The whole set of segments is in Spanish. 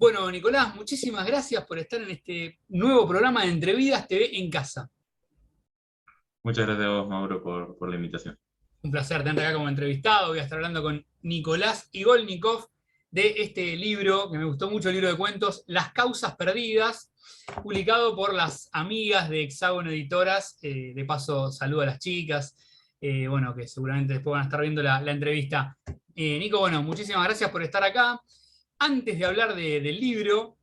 Bueno, Nicolás, muchísimas gracias por estar en este nuevo programa de Entrevidas TV en Casa. Muchas gracias a vos, Mauro, por la invitación. Un placer tenerte acá como entrevistado. Voy a estar hablando con Nicolás Igolnikov de este libro, que me gustó mucho, el libro de cuentos, Las Causas Perdidas, publicado por las amigas de Hexágono Editoras. De paso, saludo a las chicas, bueno, que seguramente después van a estar viendo la entrevista. Nico, bueno, muchísimas gracias por estar acá. Antes de hablar del libro,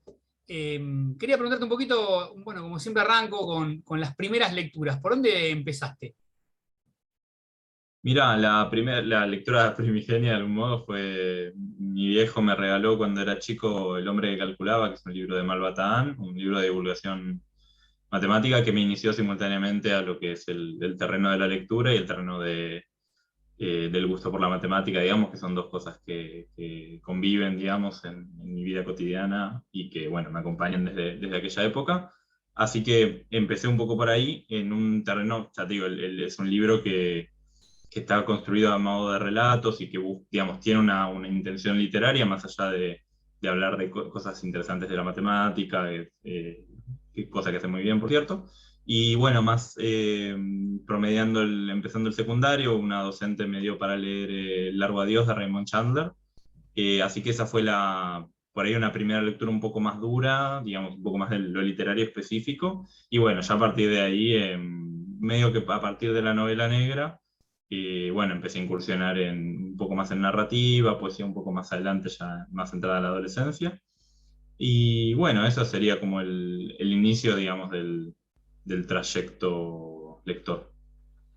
quería preguntarte un poquito, bueno, como siempre arranco con las primeras lecturas. ¿Por dónde empezaste? Mira, la lectura primigenia de algún modo fue, mi viejo me regaló cuando era chico El hombre que calculaba, que es un libro de Malbatán, un libro de divulgación matemática que me inició simultáneamente a lo que es el terreno de la lectura y el terreno del gusto por la matemática, digamos, que son dos cosas que conviven, digamos, en mi vida cotidiana y que, bueno, me acompañan desde aquella época. Así que empecé un poco por ahí, en un terreno, ya te digo, es un libro que está construido a modo de relatos y que, digamos, tiene una intención literaria, más allá de hablar de cosas interesantes de la matemática, cosa que hace muy bien, por cierto. Y bueno, más promediando, empezando el secundario, una docente me dio para leer Largo Adiós de Raymond Chandler. Así que esa fue por ahí una primera lectura un poco más dura, digamos, un poco más de lo literario específico. Y bueno, ya a partir de ahí, medio que a partir de la novela negra, bueno, empecé a incursionar un poco más en narrativa, poesía un poco más adelante, ya más entrada a la adolescencia. Y bueno, eso sería como el inicio, digamos, del trayecto lector.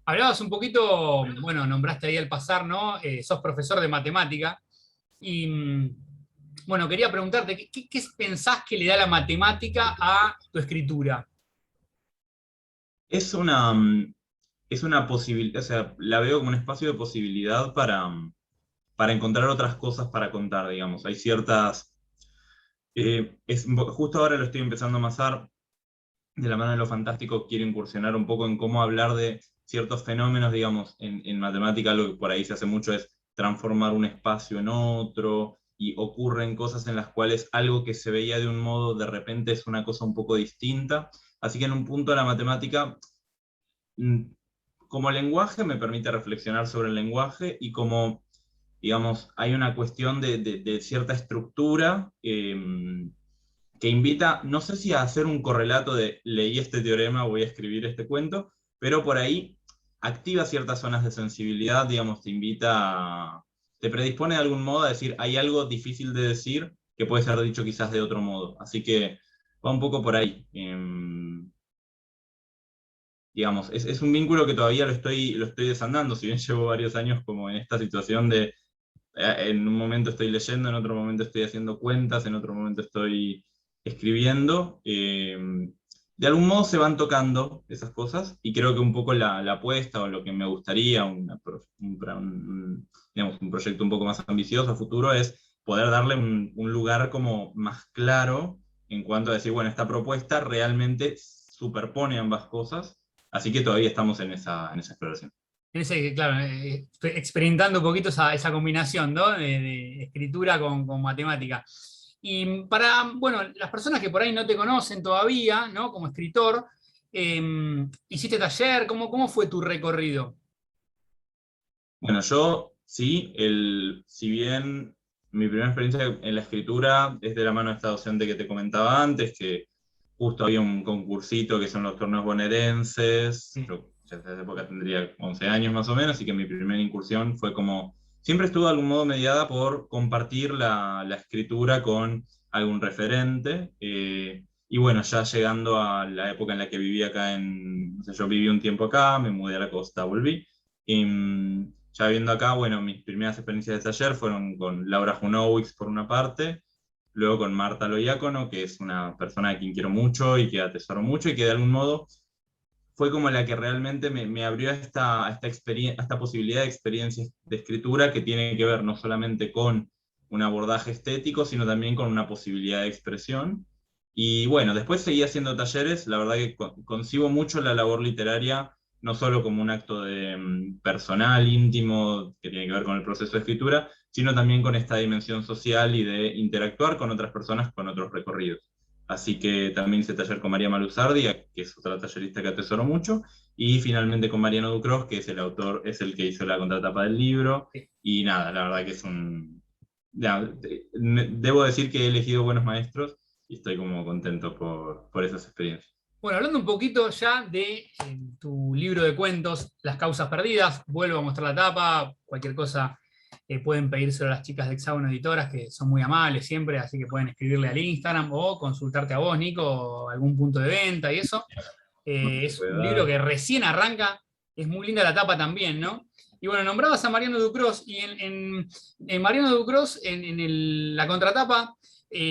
Hablabas un poquito, bueno, nombraste ahí al pasar, ¿no? Sos profesor de matemática y, bueno, quería preguntarte, ¿qué pensás que le da la matemática a tu escritura? Es una, es una posibilidad, o sea, la veo como un espacio de posibilidad para encontrar otras cosas para contar, digamos. Hay ciertas, justo ahora lo estoy empezando a amasar, de la mano de lo fantástico, quiero incursionar un poco en cómo hablar de ciertos fenómenos, digamos, en matemática lo que por ahí se hace mucho es transformar un espacio en otro, y ocurren cosas en las cuales algo que se veía de un modo de repente es una cosa un poco distinta. Así que en un punto la matemática, mm, como lenguaje, me permite reflexionar sobre el lenguaje y como, digamos, hay una cuestión de cierta estructura que invita, no sé si a hacer un correlato de leí este teorema, voy a escribir este cuento, pero por ahí activa ciertas zonas de sensibilidad, digamos, te predispone de algún modo a decir, hay algo difícil de decir que puede ser dicho quizás de otro modo. Así que va un poco por ahí. Digamos, es un vínculo que todavía lo estoy desandando, si bien llevo varios años como en esta situación de, en un momento estoy leyendo, en otro momento estoy haciendo cuentas, en otro momento estoy escribiendo. De algún modo se van tocando esas cosas y creo que un poco la apuesta o lo que me gustaría, digamos, un proyecto un poco más ambicioso a futuro es poder darle un lugar como más claro en cuanto a decir, bueno, esta propuesta realmente superpone ambas cosas, así que todavía estamos en esa exploración. En ese, claro, estoy experimentando un poquito esa combinación, ¿no? De escritura con matemática. Y para, bueno, las personas que por ahí no te conocen todavía, ¿no? Como escritor, ¿hiciste taller? ¿Cómo fue tu recorrido? Bueno, yo sí, si bien mi primera experiencia en la escritura es de la mano de esta docente que te comentaba antes, que justo había un concursito que son los torneos bonaerenses, Sí. yo ya desde esa época tendría 11 años más o menos, así que mi primera incursión fue como, siempre estuvo de algún modo mediada por compartir la escritura con algún referente, y bueno, ya llegando a la época en la que vivía acá o sea, yo viví un tiempo acá, me mudé a la costa, volví. Ya viendo acá, bueno, mis primeras experiencias de taller fueron con Laura Junowicz por una parte, luego con Marta Loiacono, que es una persona a quien quiero mucho y que atesoro mucho y que de algún modo fue como la que realmente me abrió a esta posibilidad de experiencias de escritura que tiene que ver no solamente con un abordaje estético, sino también con una posibilidad de expresión. Y bueno, después seguí haciendo talleres, la verdad que concibo mucho la labor literaria, no solo como un acto personal, íntimo, que tiene que ver con el proceso de escritura, sino también con esta dimensión social y de interactuar con otras personas con otros recorridos. Así que también hice taller con María Malusardi, que es otra tallerista que atesoro mucho, y finalmente con Mariano Ducros, que es el autor, es el que hizo la contratapa del libro, y nada, la verdad que es un... debo decir que he elegido buenos maestros y estoy como contento por esas experiencias. Bueno, hablando un poquito ya de tu libro de cuentos, Las causas perdidas, vuelvo a mostrar la tapa, cualquier cosa pueden pedírselo a las chicas de Hexágono Editoras, que son muy amables siempre, así que pueden escribirle al Instagram o consultarte a vos, Nico, o algún punto de venta y eso. Es un libro que recién arranca, es muy linda la tapa también, ¿no? Y bueno, nombrabas a Mariano Ducros, y en Mariano Ducros, la contratapa,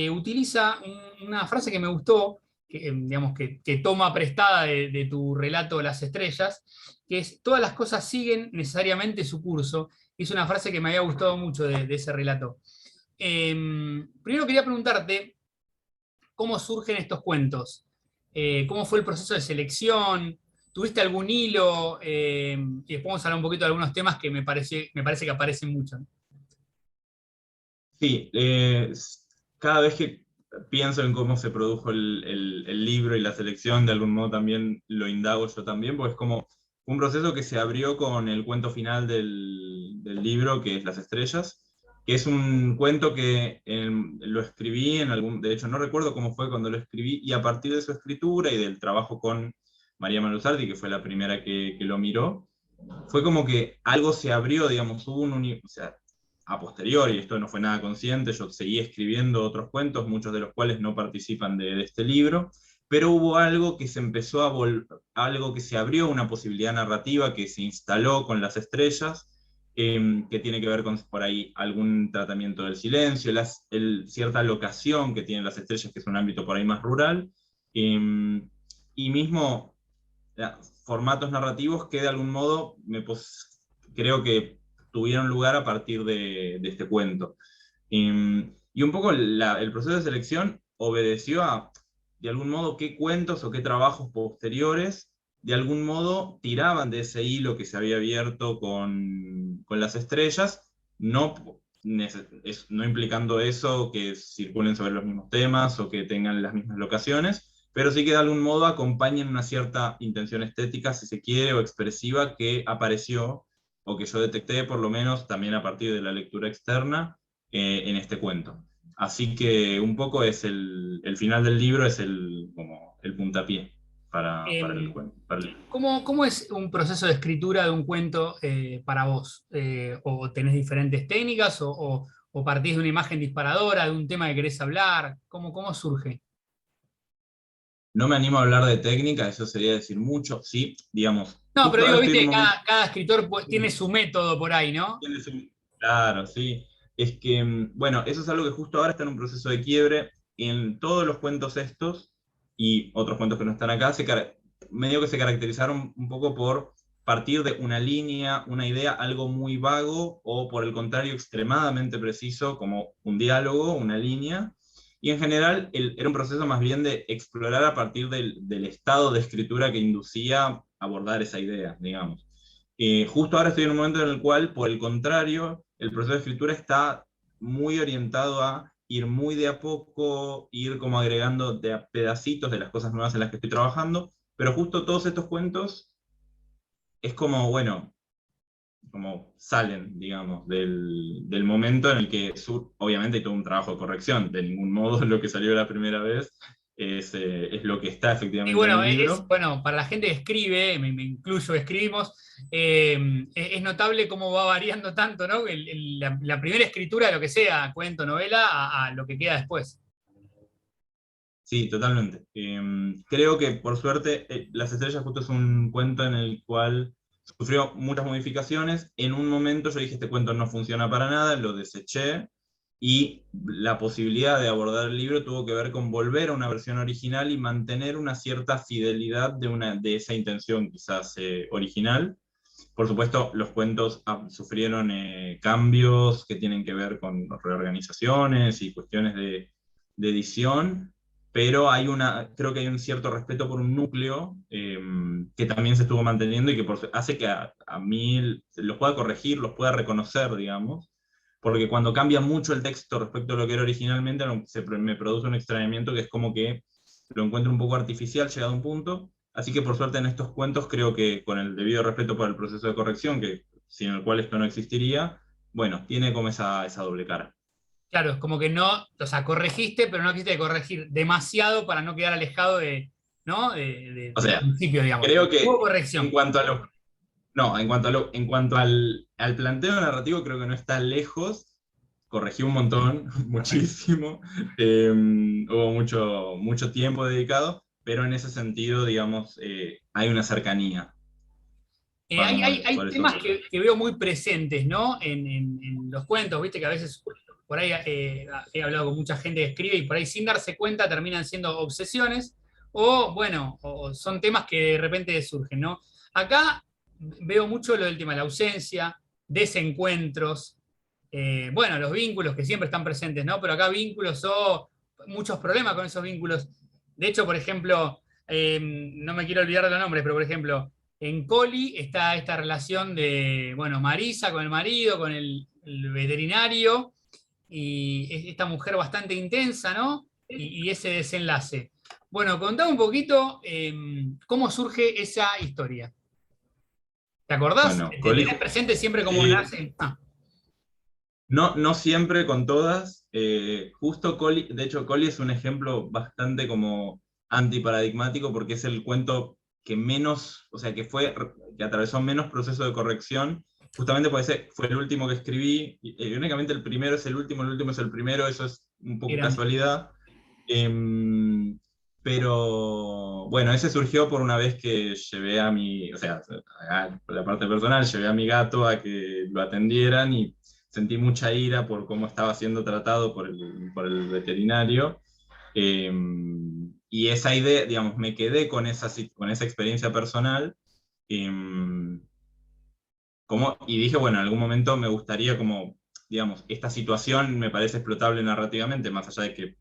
utiliza una frase que me gustó, que, digamos, que toma prestada de tu relato Las estrellas, que es: todas las cosas siguen necesariamente su curso. Es una frase que me había gustado mucho de ese relato. Primero quería preguntarte, ¿cómo surgen estos cuentos? ¿Cómo fue el proceso de selección? ¿Tuviste algún hilo? Y después vamos a hablar un poquito de algunos temas que me parece que aparecen mucho. Sí, cada vez que pienso en cómo se produjo el libro y la selección, de algún modo también lo indago yo también, porque es como un proceso que se abrió con el cuento final del libro, que es Las estrellas, que es un cuento que lo escribí de hecho no recuerdo cómo fue cuando lo escribí, y a partir de su escritura y del trabajo con María Malusardi, que fue la primera que lo miró, fue como que algo se abrió, digamos, hubo o sea, a posteriori, esto no fue nada consciente, yo seguí escribiendo otros cuentos, muchos de los cuales no participan de este libro, pero hubo algo que se empezó algo que se abrió, una posibilidad narrativa que se instaló con Las estrellas, que tiene que ver con por ahí algún tratamiento del silencio, cierta locación que tienen Las estrellas, que es un ámbito por ahí más rural, y mismo formatos narrativos que de algún modo creo que tuvieron lugar a partir de este cuento. Y un poco el proceso de selección obedeció a, de algún modo, qué cuentos o qué trabajos posteriores, de algún modo, tiraban de ese hilo que se había abierto con Las estrellas, no, no implicando eso que circulen sobre los mismos temas o que tengan las mismas locaciones, pero sí que de algún modo acompañan una cierta intención estética, si se quiere, o expresiva, que apareció, o que yo detecté por lo menos también a partir de la lectura externa, en este cuento. Así que un poco es el final del libro, es como el puntapié para el Eh, cuento. ¿Cómo es un proceso de escritura de un cuento para vos? ¿O tenés diferentes técnicas o partís de una imagen disparadora, de un tema que querés hablar? ¿Cómo surge? No me animo a hablar de técnica, eso sería decir mucho, sí, digamos. No, pero Justo digo, ahora estoy viste en un que momento... cada escritor tiene su método por ahí, ¿no? Claro, sí. Es que, bueno, eso es algo que justo ahora está en un proceso de quiebre. En todos los cuentos estos, y otros cuentos que no están acá, medio que se caracterizaron un poco por partir de una línea, una idea, algo muy vago, o por el contrario, extremadamente preciso, como un diálogo, una línea. Y en general era un proceso más bien de explorar a partir del estado de escritura que inducía a abordar esa idea, digamos. Justo ahora estoy en un momento en el cual, por el contrario, el proceso de escritura está muy orientado a ir muy de a poco, ir como agregando de a pedacitos de las cosas nuevas en las que estoy trabajando, pero justo todos estos cuentos es como, bueno, como salen, digamos, del momento en el que, obviamente hay todo un trabajo de corrección, de ningún modo lo que salió la primera vez es lo que está Y efectivamente en bueno, el libro. bueno, para la gente que escribe, me incluyo, escribimos, es notable cómo va variando tanto, ¿no? La primera escritura de lo que sea, cuento, novela, a lo que queda después. Sí, totalmente. Creo que por suerte Las estrellas justo es un cuento en el cual sufrió muchas modificaciones. En un momento yo dije, este cuento no funciona para nada, lo deseché, y la posibilidad de abordar el libro tuvo que ver con volver a una versión original y mantener una cierta fidelidad de esa intención quizás original. Por supuesto, los cuentos sufrieron cambios que tienen que ver con reorganizaciones y cuestiones de edición, pero creo que hay un cierto respeto por un núcleo que también se estuvo manteniendo y que hace que a mí los pueda corregir, los pueda reconocer, digamos, porque cuando cambia mucho el texto respecto a lo que era originalmente, me produce un extrañamiento que es como que lo encuentro un poco artificial llegado a un punto. Así que por suerte en estos cuentos creo que con el debido respeto por el proceso de corrección, que sin el cual esto no existiría, bueno, tiene como esa doble cara. Claro, es como que no, o sea, corregiste, pero no quisiste corregir demasiado para no quedar alejado de, ¿no? O Del sea, principio, digamos. creo Hubo que en corrección. cuanto a lo, no, en cuanto al planteo narrativo, creo que no está lejos. Corregí un montón, Perfecto. muchísimo. Hubo mucho tiempo dedicado, pero en ese sentido, digamos, hay una cercanía. Hay Por eso. temas que veo muy presentes, ¿no? En los cuentos, viste que a veces por ahí he hablado con mucha gente que escribe y por ahí sin darse cuenta terminan siendo obsesiones o, bueno, o son temas que de repente surgen, ¿no? Acá veo mucho lo del tema de la ausencia, desencuentros, bueno, los vínculos que siempre están presentes, ¿no? Pero acá vínculos o muchos problemas con esos vínculos. De hecho, por ejemplo, no me quiero olvidar de los nombres, pero por ejemplo, en Coli está esta relación de, bueno, Marisa con el marido, con el veterinario, y esta mujer bastante intensa, ¿no? Y ese desenlace. Bueno, contame un poquito cómo surge esa historia. ¿Te acordás? Bueno, ¿Te tenés presente siempre cómo sí, nace? Ah, no, no siempre con todas. Justo Collie, de hecho, Collie es un ejemplo bastante como antiparadigmático porque es el cuento que menos, o sea, que atravesó menos proceso de corrección, justamente porque ese fue el último que escribí. Irónicamente, el primero es el último es el primero, eso es un qué poco grande. casualidad. Em, pero bueno, ese surgió por una vez que llevé a mi, o sea, por la parte personal, llevé a mi gato a que lo atendieran y sentí mucha ira por cómo estaba siendo tratado por el veterinario. Y esa idea, digamos, me quedé con esa experiencia personal. em, y dije, bueno, en algún momento me gustaría como, digamos, esta situación me parece explotable narrativamente, más allá de que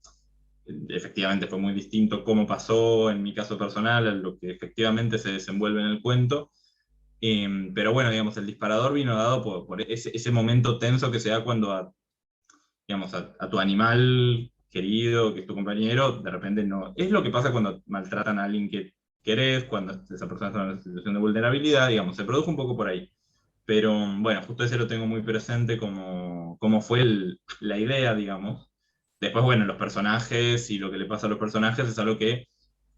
efectivamente fue muy distinto cómo pasó en mi caso personal a lo que efectivamente se desenvuelve en el cuento. Pero bueno, digamos, el disparador vino dado por ese momento tenso que se da cuando digamos, a tu animal querido, que es tu compañero, de repente no. Es lo que pasa cuando maltratan a alguien que querés, cuando esa persona está en una situación de vulnerabilidad, digamos, se produjo un poco por ahí. Pero bueno, justo ese lo tengo muy presente como fue la idea, digamos. Después, bueno, los personajes y lo que le pasa a los personajes es algo que,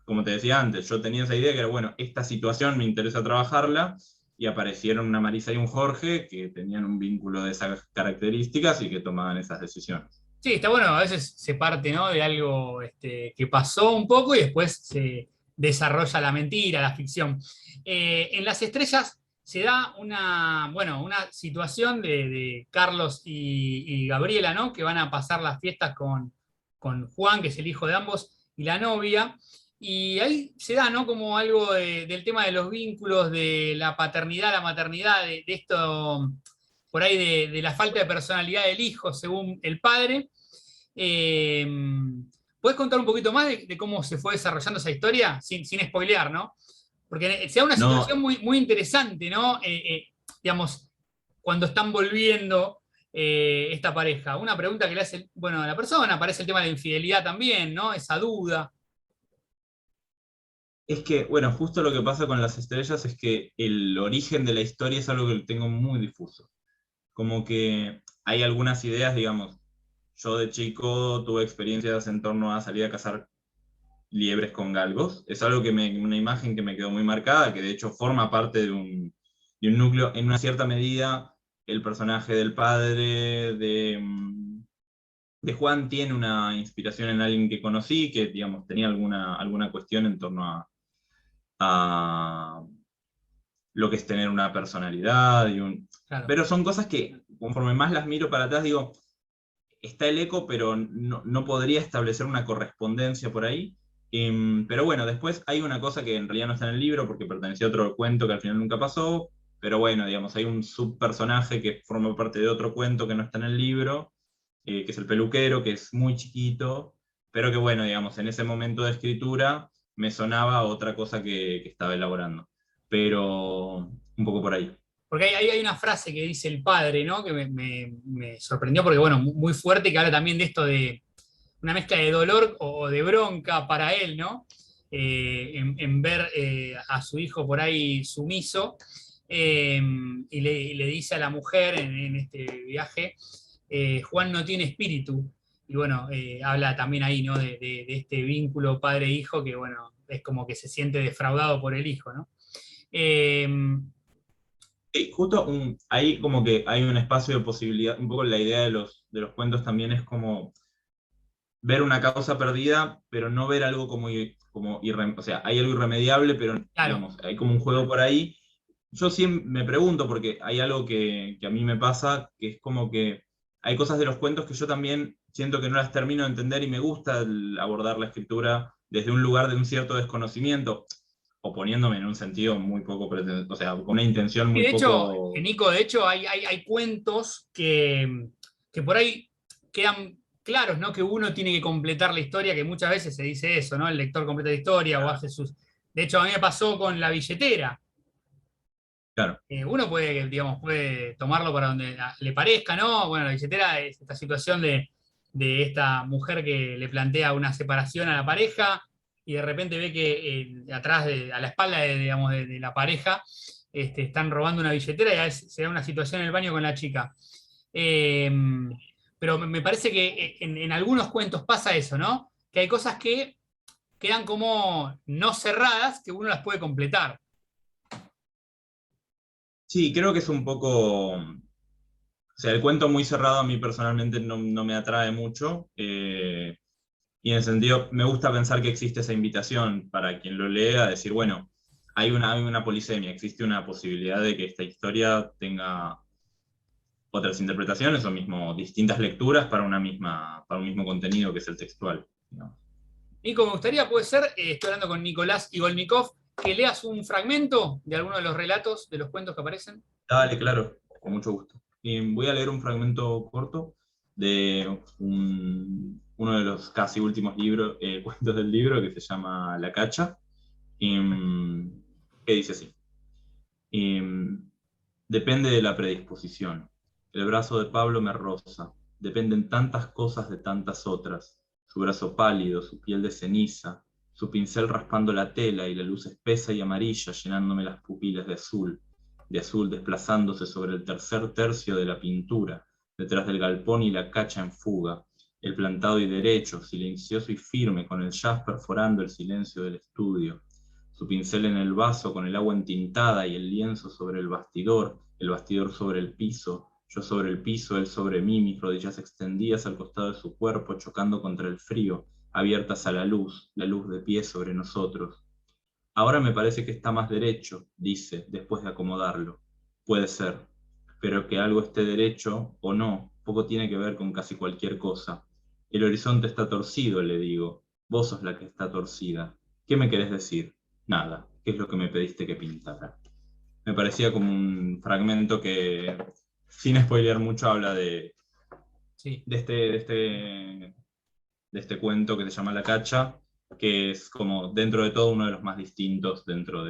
como te decía antes, yo tenía esa idea que era, bueno, esta situación me interesa trabajarla, y aparecieron una Marisa y un Jorge que tenían un vínculo de esas características y que tomaban esas decisiones. Sí, está bueno, a veces se parte, ¿no? De algo que pasó un poco y después se desarrolla la mentira, la ficción. En Las Estrellas se da una, bueno, una situación de Carlos y Gabriela, ¿no? Que van a pasar las fiestas con Juan, que es el hijo de ambos, y la novia. Y ahí se da, ¿no? Como algo del tema de los vínculos, de la paternidad, la maternidad, de esto por ahí de la falta de personalidad del hijo, según el padre. Eh, ¿Puedes contar un poquito más de cómo se fue desarrollando esa historia? Sin spoilear, ¿no? Porque se da una situación No, muy interesante, ¿no? Digamos, cuando están volviendo esta pareja. Una pregunta que le hace, bueno, a la persona, aparece el tema de la infidelidad también, ¿no? Esa duda. es que, bueno, justo lo que pasa con las estrellas es que el origen de la historia es algo que tengo muy difuso. Como que hay algunas ideas, digamos, yo de chico tuve experiencias en torno a salir a cazar liebres con galgos. Es algo una imagen que me quedó muy marcada, que de hecho forma parte de un núcleo, en una cierta medida, el personaje del padre de Juan tiene una inspiración en alguien que conocí, que digamos tenía alguna cuestión en torno a lo que es tener una personalidad Claro. Pero son cosas que conforme más las miro para atrás digo, está el eco, pero no podría establecer una correspondencia por ahí. Pero bueno, después hay una cosa que en realidad no está en el libro porque pertenecía a otro cuento que al final nunca pasó, pero bueno, digamos, hay un subpersonaje que forma parte de otro cuento que no está en el libro, que es el peluquero, que es muy chiquito, pero que bueno, digamos, en ese momento de escritura me sonaba otra cosa que estaba elaborando. Pero un poco por ahí. porque hay una frase que dice el padre, ¿no? Que me sorprendió porque, bueno, muy fuerte, que habla también de esto de una mezcla de dolor o de bronca para él, ¿no? En ver a su hijo por ahí sumiso, y le dice a la mujer en este viaje, Juan no tiene espíritu. Y bueno, habla también ahí, ¿no? De este vínculo padre-hijo que, bueno, es como que se siente defraudado por el hijo, ¿no? Eh, Sí, justo ahí como que hay un espacio de posibilidad, un poco la idea de los cuentos también es como ver una causa perdida, pero no ver algo o sea, hay algo irremediable, pero claro, digamos, hay como un juego por ahí. Yo sí me pregunto, porque hay algo que a mí me pasa, que es como que hay cosas de los cuentos que yo también siento que no las termino de entender y me gusta abordar la escritura desde un lugar de un cierto desconocimiento, o poniéndome en un sentido muy poco, o sea, con una intención y muy de hecho, poco. Nico, de hecho hay cuentos que por ahí quedan claros, ¿no? Que uno tiene que completar la historia, que muchas veces se dice eso, ¿no? El lector completa la historia o hace sus... De hecho, a mí me pasó con La billetera. Claro, Uno puede, digamos, puede tomarlo para donde le parezca, ¿no? Bueno, La billetera es esta situación de esta mujer que le plantea una separación a la pareja y de repente ve que atrás, a la espalda digamos, de la pareja, están robando una billetera y se da una situación en el baño con la chica. Eh, pero me parece que en algunos cuentos pasa eso, ¿no? Que hay cosas que quedan como no cerradas, que uno las puede completar. sí, creo que es un poco. O sea, el cuento muy cerrado a mí personalmente no me atrae mucho. Y en el sentido, me gusta pensar que existe esa invitación para quien lo lea, a decir, bueno, hay una polisemia, existe una posibilidad de que esta historia tenga otras interpretaciones o mismo distintas lecturas para un mismo contenido que es el textual, ¿no? Nico, me gustaría, puede ser, estoy hablando con Nicolás Igolnikov, que leas un fragmento de alguno de los relatos, de los cuentos que aparecen. Dale, claro, con mucho gusto. Y voy a leer un fragmento corto de uno de los casi últimos cuentos del libro que se llama La Cacha, y, que dice así. Y, depende de la predisposición. El brazo de Pablo me roza. Dependen tantas cosas de tantas otras. Su brazo pálido, su piel de ceniza, su pincel raspando la tela y la luz espesa y amarilla llenándome las pupilas de azul desplazándose sobre el tercer tercio de la pintura, detrás del galpón y la cacha en fuga, el plantado y derecho, silencioso y firme, con el jazz perforando el silencio del estudio, su pincel en el vaso con el agua entintada y el lienzo sobre el bastidor sobre el piso, yo sobre el piso, él sobre mí, mis rodillas extendidas al costado de su cuerpo, chocando contra el frío, abiertas a la luz de pie sobre nosotros. Ahora me parece que está más derecho, dice, después de acomodarlo. Puede ser, pero que algo esté derecho o no, poco tiene que ver con casi cualquier cosa. El horizonte está torcido, le digo. Vos sos la que está torcida. ¿Qué me querés decir? Nada. ¿Qué es lo que me pediste que pintara? Me parecía como un fragmento que, sin spoilear mucho, habla Sí, de este, de este, de este cuento que se llama La Cacha, que es como dentro de todo uno de los más distintos dentro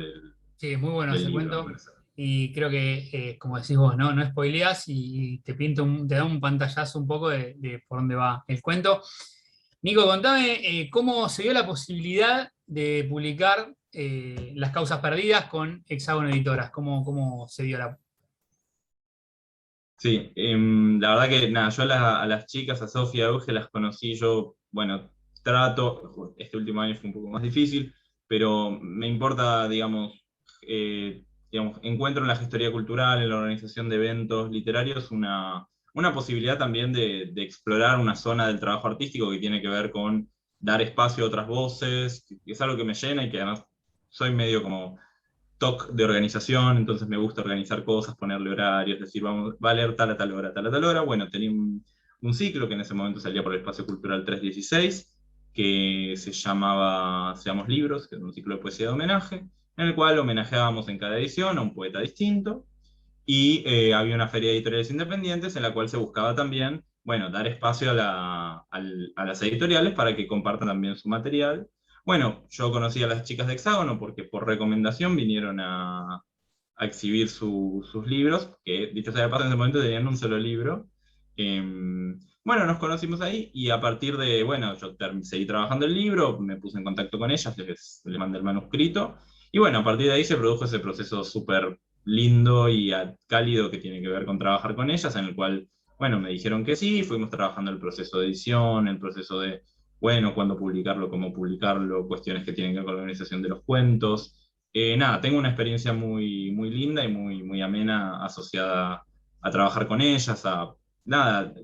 sí, es muy bueno del ese libro, me cuento. parece. Y creo que, como decís vos, ¿no? No spoileás y te pinta te da un pantallazo un poco de por dónde va el cuento. Nico, contame cómo se dio la posibilidad de publicar Las Causas Perdidas con Hexágono Editoras. ¿Cómo se dio la... Sí, la verdad que nada, yo a las chicas, a Sofía y a Euge, las conocí yo, bueno, este último año fue un poco más difícil, pero me importa, encuentro en la gestoría cultural, en la organización de eventos literarios, una posibilidad también de explorar una zona del trabajo artístico que tiene que ver con dar espacio a otras voces, que es algo que me llena y que además soy medio como TOC de organización, entonces me gusta organizar cosas, ponerle horarios, decir, vamos, va a leer tal a tal hora, tal a tal hora. Bueno, tenía un ciclo que en ese momento salía por el Espacio Cultural 316, que se llamaba Seamos Libros, que es un ciclo de poesía de homenaje, en el cual homenajeábamos en cada edición a un poeta distinto, y había una feria de editoriales independientes en la cual se buscaba también, bueno, dar espacio a las editoriales para que compartan también su material. Bueno, yo conocí a las chicas de Hexágono porque por recomendación vinieron a exhibir sus libros, que dicho sea de paso, en ese momento tenían un solo libro. Bueno, nos conocimos ahí y a partir de, bueno, yo seguí trabajando el libro, me puse en contacto con ellas, les mandé el manuscrito, y bueno, a partir de ahí se produjo ese proceso súper lindo y cálido que tiene que ver con trabajar con ellas, en el cual, bueno, me dijeron que sí, fuimos trabajando el proceso de edición, el proceso de, bueno, cuándo publicarlo, cómo publicarlo, cuestiones que tienen que ver con la organización de los cuentos. Nada, tengo una experiencia muy, muy linda y muy, muy amena asociada a trabajar con ellas, nada,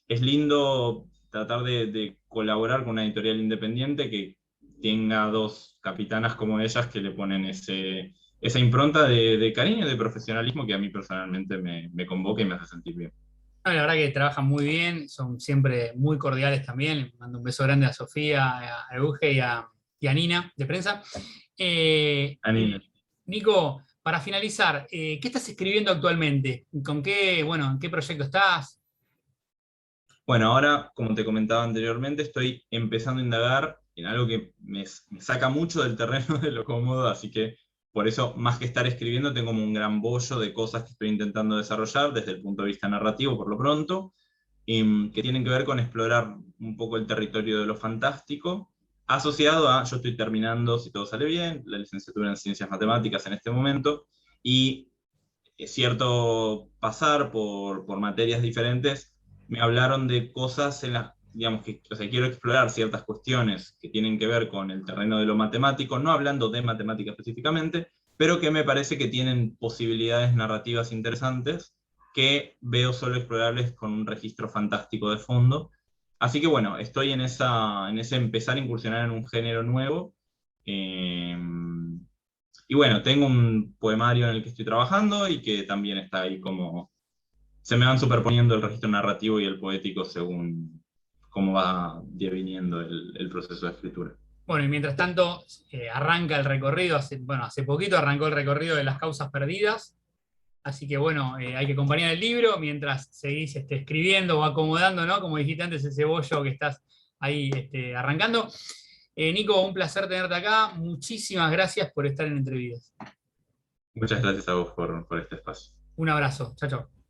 es lindo tratar de colaborar con una editorial independiente que tenga dos capitanas como ellas que le ponen esa impronta de cariño y de profesionalismo que a mí personalmente me convoca y me hace sentir bien. No, la verdad que trabajan muy bien, son siempre muy cordiales también. Le mando un beso grande a Sofía, a Euge y a Nina de prensa. Anina. Nico, para finalizar, ¿qué estás escribiendo actualmente? ¿Con qué, bueno, en qué proyecto estás? Bueno, ahora, como te comentaba anteriormente, estoy empezando a indagar en algo que me saca mucho del terreno de lo cómodo, así que por eso, más que estar escribiendo, tengo como un gran bollo de cosas que estoy intentando desarrollar desde el punto de vista narrativo, por lo pronto, que tienen que ver con explorar un poco el territorio de lo fantástico, asociado a, yo estoy terminando, si todo sale bien, la licenciatura en Ciencias Matemáticas en este momento, y es cierto pasar por materias diferentes, me hablaron de cosas en las, digamos, que, o sea, quiero explorar ciertas cuestiones que tienen que ver con el terreno de lo matemático, no hablando de matemática específicamente, pero que me parece que tienen posibilidades narrativas interesantes que veo solo explorables con un registro fantástico de fondo. Así que bueno, estoy en ese empezar a incursionar en un género nuevo. Eh, y bueno, tengo un poemario en el que estoy trabajando y que también está ahí como... Se me van superponiendo el registro narrativo y el poético según cómo va deviniendo el proceso de escritura. Bueno, y mientras tanto, arranca el recorrido, bueno, hace poquito arrancó el recorrido de las causas perdidas, así que bueno, hay que acompañar el libro mientras seguís escribiendo o acomodando, ¿no? Como dijiste antes, ese bollo que estás ahí arrancando. Nico, un placer tenerte acá. Muchísimas gracias por estar en Entrevidas. Muchas gracias a vos por este espacio. Un abrazo. Chao, chao.